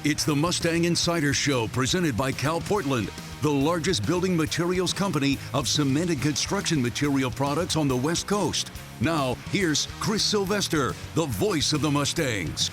It's the Mustang Insider Show presented by Cal Portland, the largest building materials company of cement and construction material products on the West Coast. Now, here's Chris Sylvester, the voice of the Mustangs.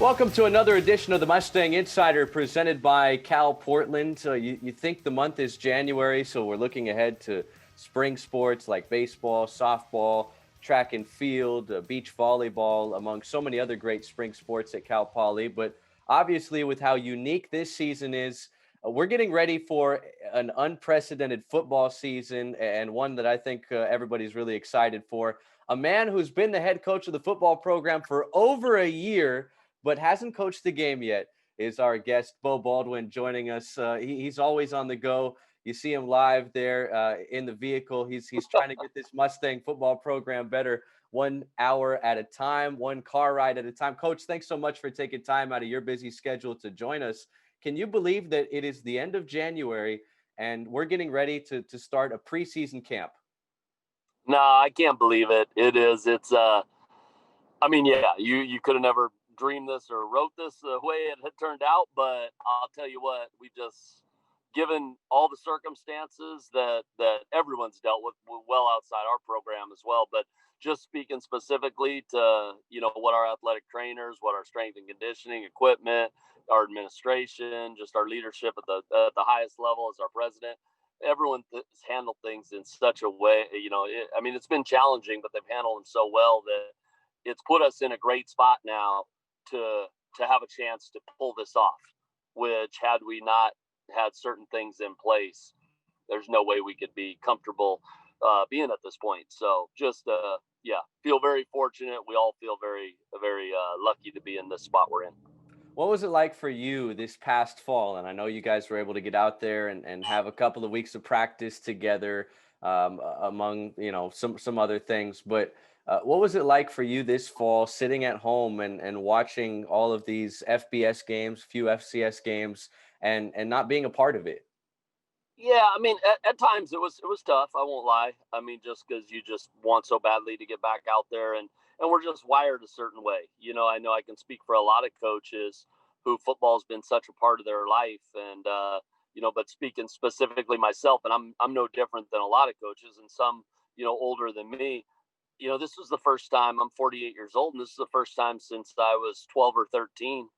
Welcome to another edition of the Mustang Insider presented by Cal Portland. You think the month is January, so we're looking ahead to spring sports like baseball, softball, track and field, beach volleyball, among so many other great spring sports at Cal Poly. But obviously, with how unique this season is, we're getting ready for an unprecedented football season, and one that I think everybody's really excited for. A man who's been the head coach of the football program for over a year, but hasn't coached the game yet, is our guest, Beau Baldwin, joining us. He's always on the go. You see him live there in the vehicle. He's trying to get this Mustang football program better 1 hour at a time, one car ride at a time. Coach, thanks so much for taking time out of your busy schedule to join us. Can you believe that it is the end of January and we're getting ready to start a preseason camp? No, I can't believe it. It is. It's you could have never dreamed this or wrote this the way it had turned out, but I'll tell you what, we just, given all the circumstances that everyone's dealt with well outside our program as well, but just speaking specifically to, what our athletic trainers, what our strength and conditioning equipment, our administration, just our leadership at the highest level as our president, everyone has handled things in such a way, it's been challenging, but they've handled them so well that it's put us in a great spot now to have a chance to pull this off, which had we not had certain things in place, there's no way we could be comfortable being at this point. So just, feel very fortunate. We all feel very, very lucky to be in this spot we're in. What was it like for you this past fall? And I know you guys were able to get out there and have a couple of weeks of practice together among, some other things. But what was it like for you this fall sitting at home and watching all of these FBS games, few FCS games, and not being a part of it? Yeah, at times it was tough. I won't lie. Just because you just want so badly to get back out there, and we're just wired a certain way. I know I can speak for a lot of coaches who football's been such a part of their life, and but speaking specifically myself, and I'm no different than a lot of coaches, and some older than me. This was the first time. I'm 48 years old, and this is the first time since I was 12 or 13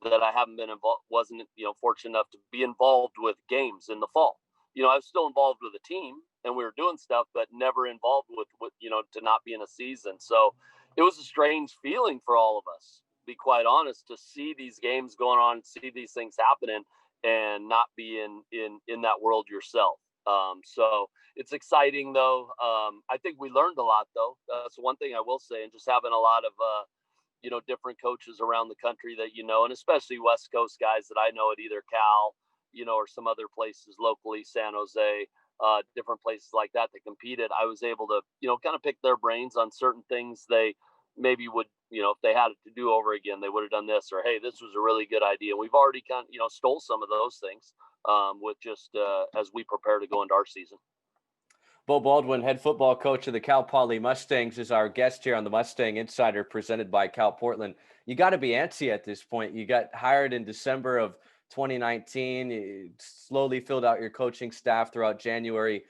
that I haven't been involved, wasn't, fortunate enough to be involved with games in the fall. I was still involved with a team and we were doing stuff, but never involved with to not be in a season. So it was a strange feeling for all of us, to be quite honest, to see these games going on, see these things happening and not be in that world yourself. So it's exciting though. I think we learned a lot though. That's one thing I will say, and just having a lot of, different coaches around the country that, and especially West Coast guys that I know at either Cal, or some other places locally, San Jose, different places like that competed. I was able to, kind of pick their brains on certain things they maybe would, if they had it to do over again, they would have done this, or, hey, this was a really good idea. We've already kind of, stole some of those things with just as we prepare to go into our season. Beau Baldwin, head football coach of the Cal Poly Mustangs, is our guest here on the Mustang Insider presented by Cal Portland. You got to be antsy at this point. You got hired in December of 2019. You slowly filled out your coaching staff throughout January,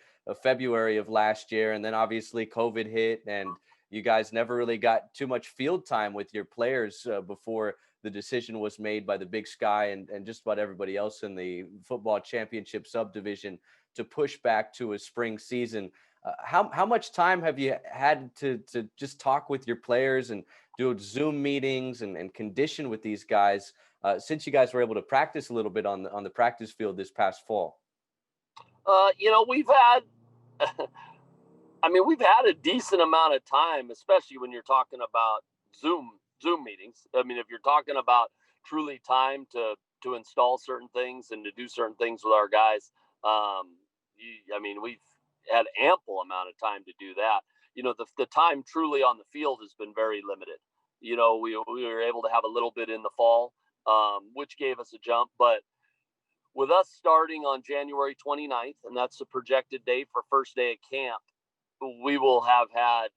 February of last year. And then obviously COVID hit and you guys never really got too much field time with your players before the decision was made by the Big Sky and just about everybody else in the football championship subdivision to push back to a spring season. How much time have you had to just talk with your players and do Zoom meetings and condition with these guys since you guys were able to practice a little bit on the practice field this past fall? We've had, we've had a decent amount of time, especially when you're talking about Zoom meetings. If you're talking about truly time to install certain things and to do certain things with our guys, we've had ample amount of time to do that. The time truly on the field has been very limited. We were able to have a little bit in the fall, which gave us a jump. But with us starting on January 29th, and that's the projected date for first day of camp, we will have had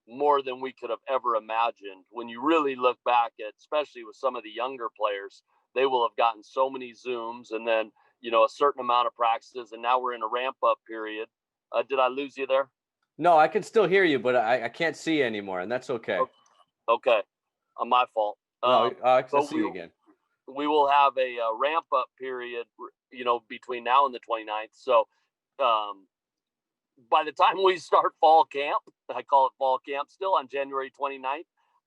more than we could have ever imagined. When you really look back at, especially with some of the younger players, they will have gotten so many Zooms and then, a certain amount of practices. And now we're in a ramp up period. Did I lose you there? No, I can still hear you, but I can't see you anymore, and that's okay. Okay. My fault. No, I can But see you again. we will have a ramp up period, between now and the 29th. So, by the time we start fall camp, I call it fall camp still on January 29th,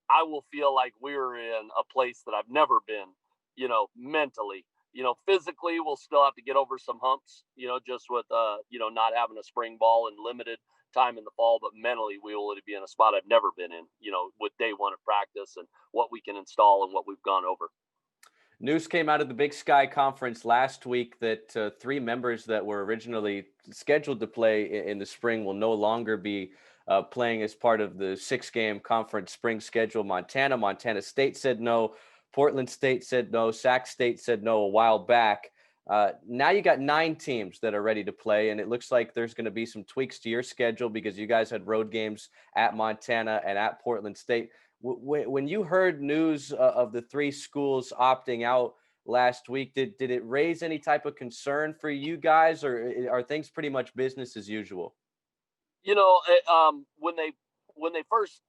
I will feel like we're in a place that I've never been, mentally. Physically, we'll still have to get over some humps, just with, not having a spring ball and limited time in the fall, but mentally we will be in a spot I've never been in, with day one of practice and what we can install and what we've gone over. News came out of the Big Sky Conference last week that 3 members that were originally scheduled to play in the spring will no longer be playing as part of the 6-game conference spring schedule. Montana State said no. Portland State said no. Sac State said no a while back. Now you got 9 teams that are ready to play, and it looks like there's going to be some tweaks to your schedule because you guys had road games at Montana and at Portland State. When you heard news of the 3 schools opting out last week, did it raise any type of concern for you guys, or are things pretty much business as usual? When they first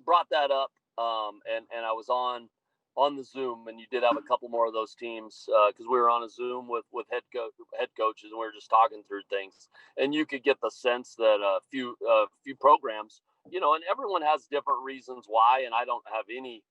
brought that up, and I was on the Zoom, and you did have a couple more of those teams because we were on a Zoom with head coaches, and we were just talking through things, and you could get the sense that a few programs, and everyone has different reasons why, and I don't have any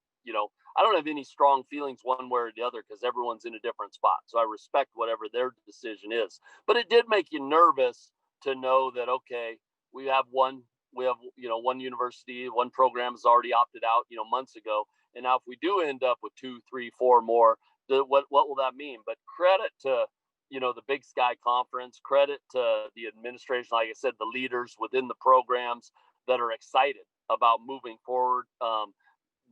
strong feelings one way or the other because everyone's in a different spot. So I respect whatever their decision is, but it did make you nervous to know that, okay, we have one university, one program has already opted out, months ago. And now if we do end up with 2, 3, 4 more, what will that mean? But credit to, the Big Sky Conference, credit to the administration, like I said, the leaders within the programs that are excited about moving forward.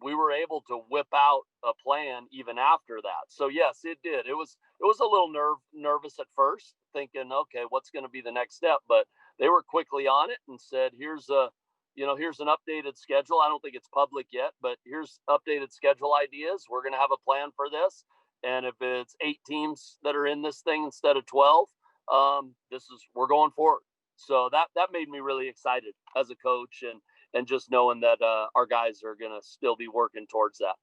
We were able to whip out a plan even after that. So yes, it did. It was a little nervous at first, thinking, okay, what's going to be the next step? But they were quickly on it and said, here's an updated schedule. I don't think it's public yet, but here's updated schedule ideas. We're going to have a plan for this. And if it's 8 teams that are in this thing instead of 12, we're going forward. So that made me really excited as a coach and just knowing that our guys are going to still be working towards that.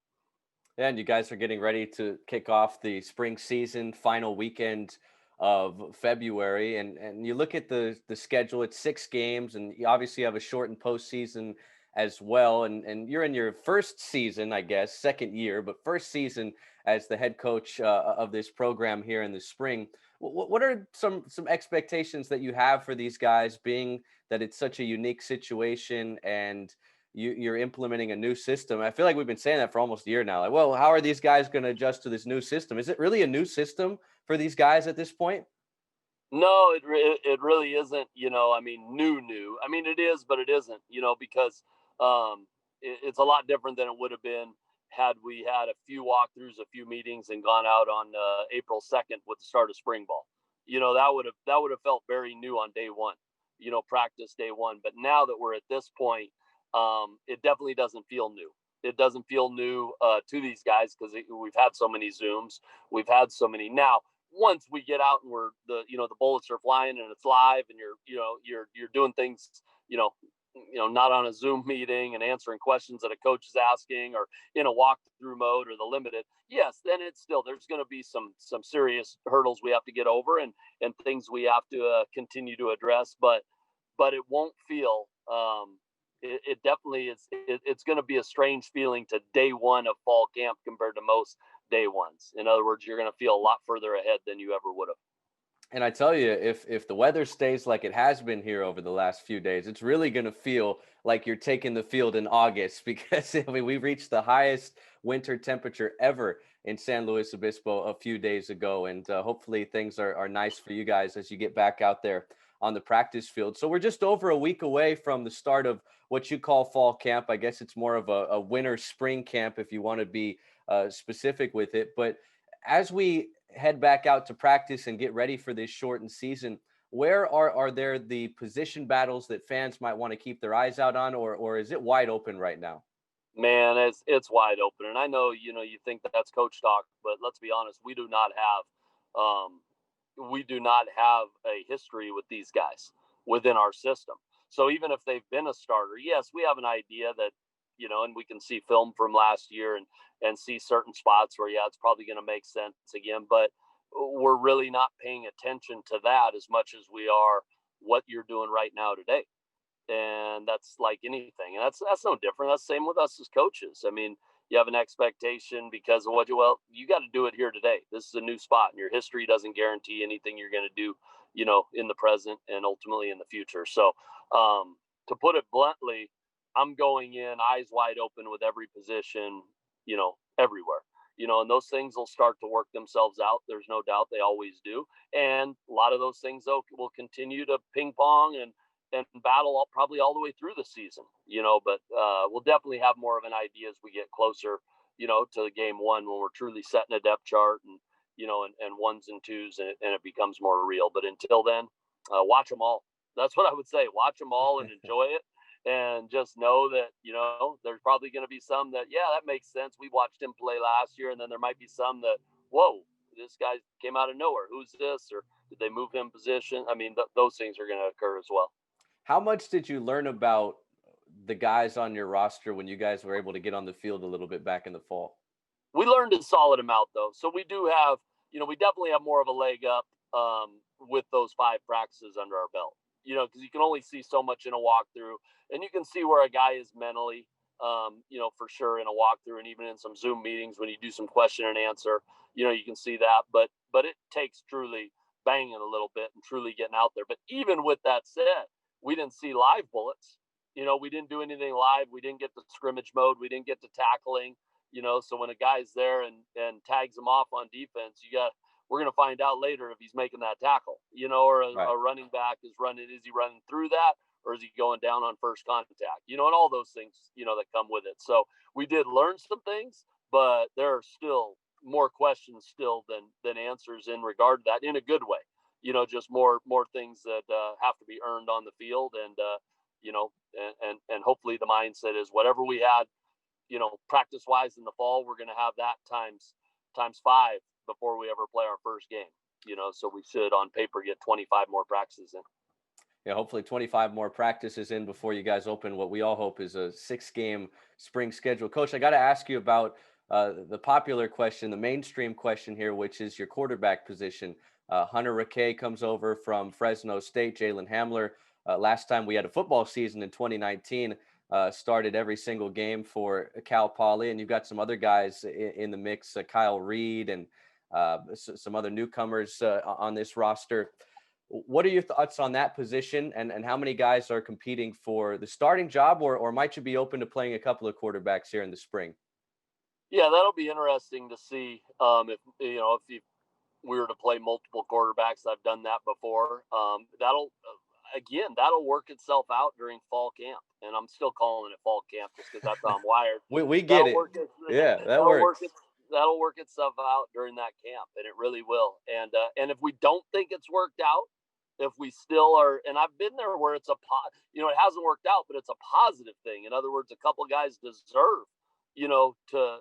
And you guys are getting ready to kick off the spring season, final weekend of February. And you look at the schedule, it's 6 games, and you obviously have a shortened postseason as well. And you're in your first season, I guess, second year, but first season as the head coach of this program here in the spring. What are some expectations that you have for these guys, being that it's such a unique situation and you're implementing a new system? I feel like we've been saying that for almost a year now. Like, well, how are these guys going to adjust to this new system? Is it really a new system for these guys at this point? No, it really isn't, new. I mean, it is, but it isn't, because it's a lot different than it would have been had we had a few walkthroughs, a few meetings, and gone out on April 2nd with the start of spring ball. That would have felt very new on day one, practice day one. But now that we're at this point, it definitely doesn't feel new. It doesn't feel new to these guys because we've had so many Zooms. We've had so many. Now, once we get out and we're the bullets are flying and it's live and you're doing things, not on a Zoom meeting and answering questions that a coach is asking or in a walkthrough mode or the limited. Yes, then there's going to be some serious hurdles we have to get over and things we have to continue to address. But it won't feel. It definitely is. It's going to be a strange feeling to day one of fall camp compared to most day ones. In other words, you're going to feel a lot further ahead than you ever would have. And I tell you, if the weather stays like it has been here over the last few days, it's really going to feel like you're taking the field in August because we reached the highest winter temperature ever in San Luis Obispo a few days ago. And hopefully things are nice for you guys as you get back out there on the practice field. So we're just over a week away from the start of what you call fall camp. I guess it's more of a winter spring camp if you want to be specific with it. But as we head back out to practice and get ready for this shortened season, where are there the position battles that fans might want to keep their eyes out on, or is it wide open right now? Man, it's wide open, and I know you think that's coach talk, but let's be honest, we do not have a history with these guys within our system. So even if they've been a starter, yes, we have an idea that and we can see film from last year and see certain spots where it's probably going to make sense again, but we're really not paying attention to that as much as we are what you're doing right now today. And that's like anything, and that's no different. That's the same with us as coaches. I mean, you have an expectation because of you got to do it here today. This is a new spot, and your history doesn't guarantee anything you're going to do in the present and ultimately in the future. So to put it bluntly, I'm going in eyes wide open with every position, everywhere, and those things will start to work themselves out. There's no doubt they always do, and a lot of those things though will continue to ping pong and battle probably all the way through the season, but we'll definitely have more of an idea as we get closer, to the game one, when we're truly setting a depth chart and, and ones and twos, and it becomes more real. But until then, watch them all. That's what I would say. Watch them all and enjoy it. And just know that, there's probably going to be some that, that makes sense. We watched him play last year. And then there might be some that, whoa, this guy came out of nowhere. Who's this? Or did they move him position? I mean, those things are going to occur as well. How much did you learn about the guys on your roster when you guys were able to get on the field a little bit back in the fall? We learned a solid amount, though. So we do have, we definitely have more of a leg up with those 5 practices under our belt, because you can only see so much in a walkthrough, and you can see where a guy is mentally, for sure in a walkthrough, and even in some Zoom meetings when you do some question and answer, you can see that. But it takes truly banging a little bit and truly getting out there. But even with that said, we didn't see live bullets. We didn't do anything live. We didn't get to scrimmage mode. We didn't get to tackling, so when a guy's there and tags him off on defense, we're going to find out later if he's making that tackle, or Right. a running back is he running through that, or is he going down on first contact, and all those things, that come with it. So we did learn some things, but there are still more questions still than answers in regard to that, in a good way. Just more things that have to be earned on the field, and and hopefully the mindset is whatever we had, practice wise in the fall, we're going to have that times 5 before we ever play our first game. So we should on paper get 25 more practices in. Yeah, hopefully 25 more practices in before you guys open what we all hope is a 6-game spring schedule. Coach, I got to ask you about the popular question, the mainstream question here, which is your quarterback position. Hunter Riquet comes over from Fresno State. Jalen Hamler, last time we had a football season in 2019, started every single game for Cal Poly. And you've got some other guys in the mix, Kyle Reed and some other newcomers on this roster. What are your thoughts on that position, and how many guys are competing for the starting job, or might you be open to playing a couple of quarterbacks here in the spring? Yeah, that'll be interesting to see if we were to play multiple quarterbacks. I've done that before. That'll work itself out during fall camp, and I'm still calling it fall camp just because that's how I'm wired. We get it. Yeah, that works. That'll work itself out during that camp, and it really will. And if we don't think it's worked out, if we still are, and I've been there where it's it hasn't worked out, but it's a positive thing. In other words, a couple of guys deserve, to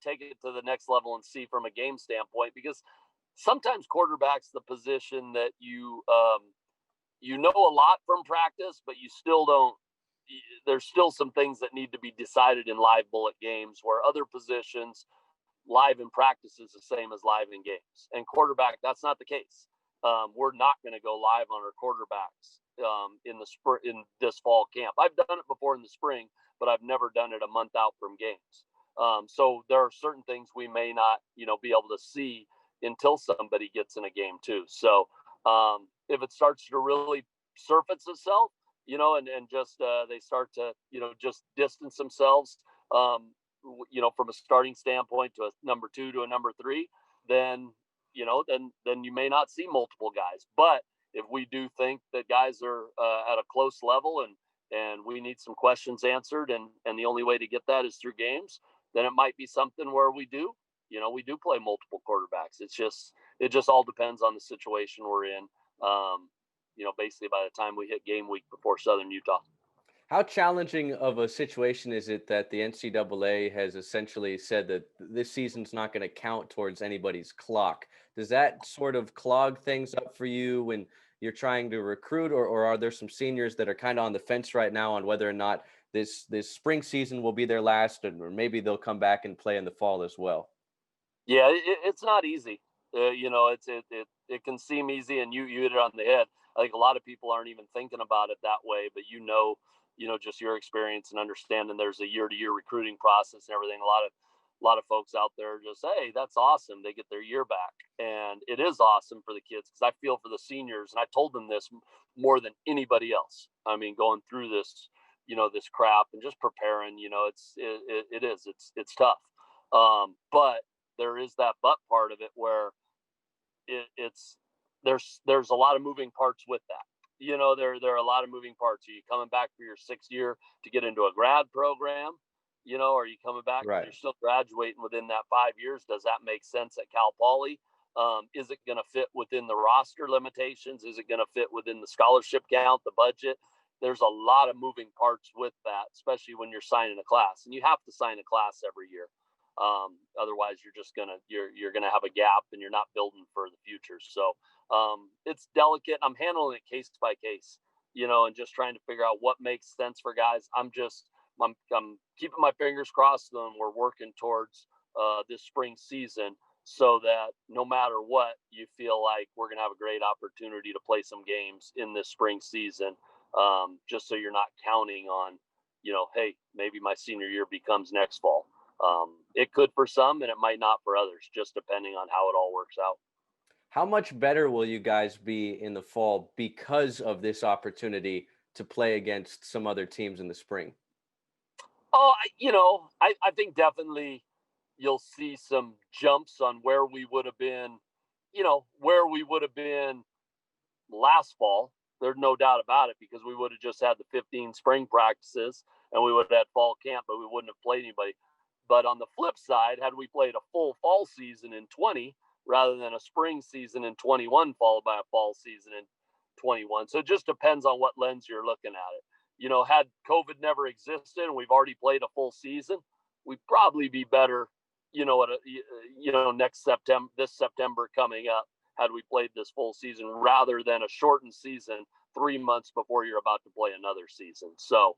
take it to the next level and see from a game standpoint, because sometimes quarterback's the position that you know a lot from practice, but you still don't. There's still some things that need to be decided in live bullet games, where other positions live in practice is the same as live in games. And quarterback, that's not the case. We're not going to go live on our quarterbacks in this fall camp. I've done it before in the spring, but I've never done it a month out from games. So there are certain things we may not, be able to see until somebody gets in a game too. So if it starts to really surface itself, and just they start to, just distance themselves, from a starting standpoint to a number 2 to a number 3, then you may not see multiple guys. But if we do think that guys are at a close level and we need some questions answered, and the only way to get that is through games, then it might be something where we do play multiple quarterbacks. It just all depends on the situation we're in. Basically by the time we hit game week before Southern Utah. How challenging of a situation is it that the NCAA has essentially said that this season's not going to count towards anybody's clock? Does that sort of clog things up for you when you're trying to recruit, or are there some seniors that are kind of on the fence right now on whether or not this spring season will be their last, or maybe they'll come back and play in the fall as well? Yeah, it's not easy. It can seem easy, and you hit it on the head. I think a lot of people aren't even thinking about it that way, but just your experience and understanding there's a year-to-year recruiting process and everything. A lot of folks out there just, hey, that's awesome. They get their year back, and it is awesome for the kids because I feel for the seniors, and I told them this more than anybody else. I mean, going through this, this crap and just preparing, it's tough. But there is that but part of it where it's there's a lot of moving parts with that. There are a lot of moving parts. Are you coming back for your sixth year to get into a grad program? Are you coming back and Right. you're still graduating within that 5 years? Does that make sense at Cal Poly? Is it going to fit within the roster limitations? Is it going to fit within the scholarship count, the budget? There's a lot of moving parts with that, especially when you're signing a class, and you have to sign a class every year. Otherwise, you're gonna have a gap, and you're not building for the future. So it's delicate. I'm handling it case by case, and just trying to figure out what makes sense for guys. I'm keeping my fingers crossed, and we're working towards this spring season, so that no matter what, you feel like we're gonna have a great opportunity to play some games in this spring season. Just so you're not counting on, hey, maybe my senior year becomes next fall. It could for some, and it might not for others, just depending on how it all works out. How much better will you guys be in the fall because of this opportunity to play against some other teams in the spring? Oh, I think definitely you'll see some jumps on where we would have been, last fall. There's no doubt about it, because we would have just had the 15 spring practices and we would have had fall camp, but we wouldn't have played anybody. But on the flip side, had we played a full fall season in 20 rather than a spring season in 21 followed by a fall season in 21. So it just depends on what lens you're looking at it. Had COVID never existed and we've already played a full season, we'd probably be better, next September, this September coming up, had we played this full season rather than a shortened season 3 months before you're about to play another season. So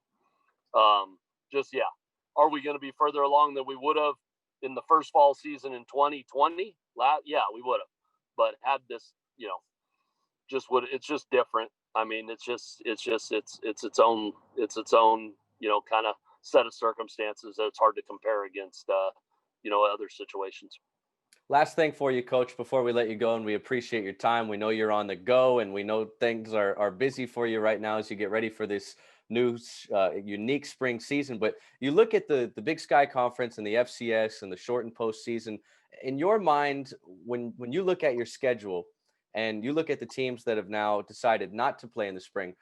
yeah, are we going to be further along than we would have in the first fall season in 2020? Yeah, we would have. But had this, it's just different. I mean, it's its own kind of set of circumstances that it's hard to compare against other situations. Last thing for you, Coach, before we let you go, and we appreciate your time. We know you're on the go, and we know things are busy for you right now as you get ready for this new unique spring season. But you look at the Big Sky Conference and the FCS and the shortened postseason. In your mind, when you look at your schedule and you look at the teams that have now decided not to play in the spring,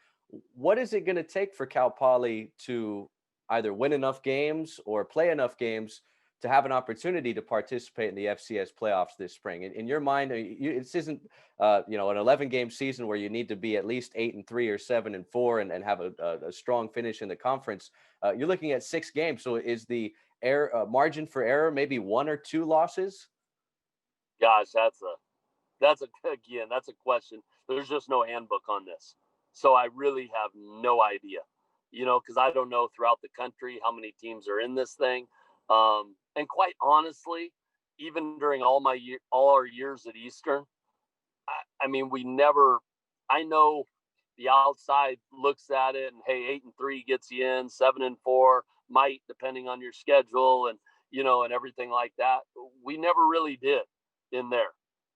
what is it going to take for Cal Poly to either win enough games or play enough games to have an opportunity to participate in the FCS playoffs this spring? In your mind, this isn't an 11-game season where you need to be at least 8-3 or 7-4 and have a strong finish in the conference. You're looking at 6 games. So is the margin for error maybe 1 or 2 losses? Gosh, that's a question. There's just no handbook on this, so I really have no idea. Because I don't know throughout the country how many teams are in this thing. And quite honestly, even during all our years at Eastern, I mean, I know the outside looks at it and, hey, 8-3 gets you in, 7-4 might, depending on your schedule and everything like that. We never really did in there.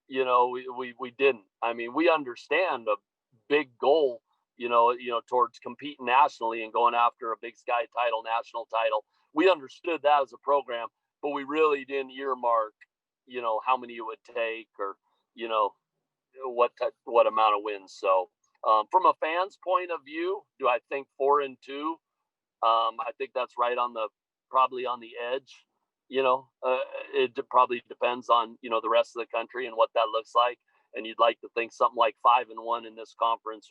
We didn't. I mean, we understand a big goal, towards competing nationally and going after a Big Sky title, national title. We understood that as a program, but we really didn't earmark, how many it would take or, what amount of wins. So from a fan's point of view, do I think 4-2? I think that's right probably on the edge. It probably depends on, the rest of the country and what that looks like. And you'd like to think something like 5-1 in this conference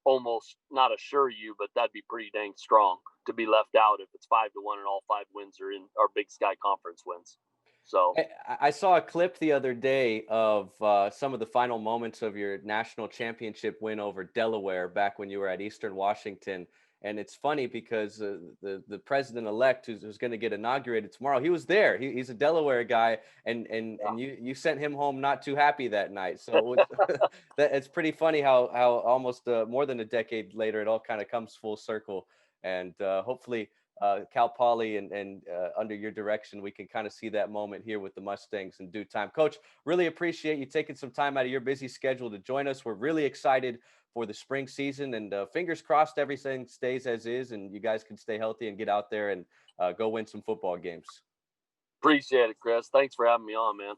almost not assure you, but that'd be pretty dang strong to be left out if it's 5-1 and all 5 wins are in our Big Sky Conference wins. So I saw a clip the other day of some of the final moments of your national championship win over Delaware back when you were at Eastern Washington. And it's funny because the president-elect who's going to get inaugurated tomorrow, he was there. He's a Delaware guy, and you sent him home not too happy that night. So it's pretty funny how almost more than a decade later, it all kind of comes full circle. And hopefully Cal Poly and under your direction, we can kind of see that moment here with the Mustangs in due time. Coach, really appreciate you taking some time out of your busy schedule to join us. We're really excited for the spring season, and fingers crossed everything stays as is and you guys can stay healthy and get out there and go win some football games. Appreciate it, Chris. Thanks for having me on, man.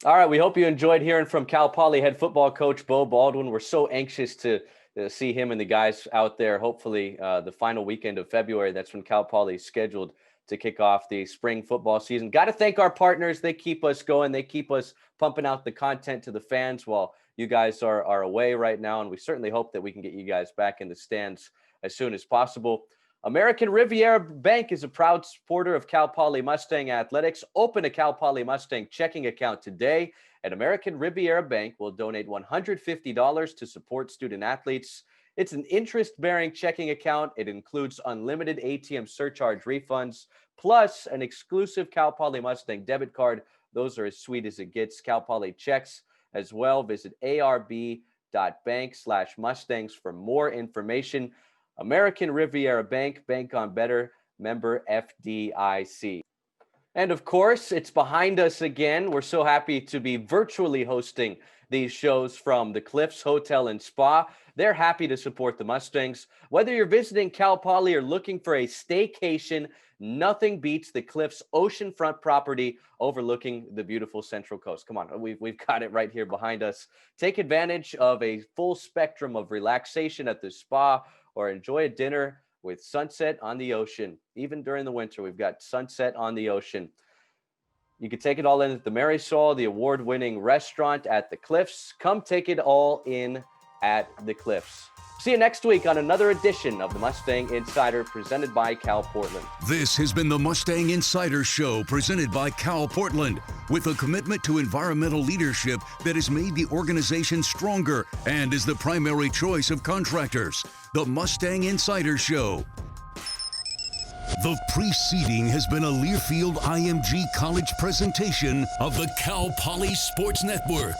All right, we hope you enjoyed hearing from Cal Poly head football coach Beau Baldwin. We're so anxious to see him and the guys out there. Hopefully the final weekend of February, that's when Cal Poly is scheduled to kick off the spring football season. Got to thank our partners. They keep us going. They keep us pumping out the content to the fans while you guys are away right now. And we certainly hope that we can get you guys back in the stands as soon as possible. American Riviera Bank is a proud supporter of Cal Poly Mustang athletics. Open a Cal Poly Mustang checking account today. At American Riviera Bank will donate $150 to support student athletes. It's an interest-bearing checking account. It includes unlimited ATM surcharge refunds, plus an exclusive Cal Poly Mustang debit card. Those are as sweet as it gets. Cal Poly checks as well. Visit arb.bank/Mustangs for more information. American Riviera Bank, bank on better, member FDIC. And of course, it's behind us again. We're so happy to be virtually hosting these shows from the Cliffs Hotel and Spa. They're happy to support the Mustangs. Whether you're visiting Cal Poly or looking for a staycation, nothing beats the Cliffs oceanfront property overlooking the beautiful Central Coast. Come on, we've got it right here behind us. Take advantage of a full spectrum of relaxation at the spa or enjoy a dinner with sunset on the ocean. Even during the winter, we've got sunset on the ocean. You can take it all in at the Marisol, the award-winning restaurant at the Cliffs. Come take it all in at the Cliffs. See you next week on another edition of the Mustang Insider presented by Cal Portland. This has been the Mustang Insider Show presented by Cal Portland, with a commitment to environmental leadership that has made the organization stronger and is the primary choice of contractors. The Mustang Insider Show. The preceding has been a Learfield IMG College presentation of the Cal Poly Sports Network.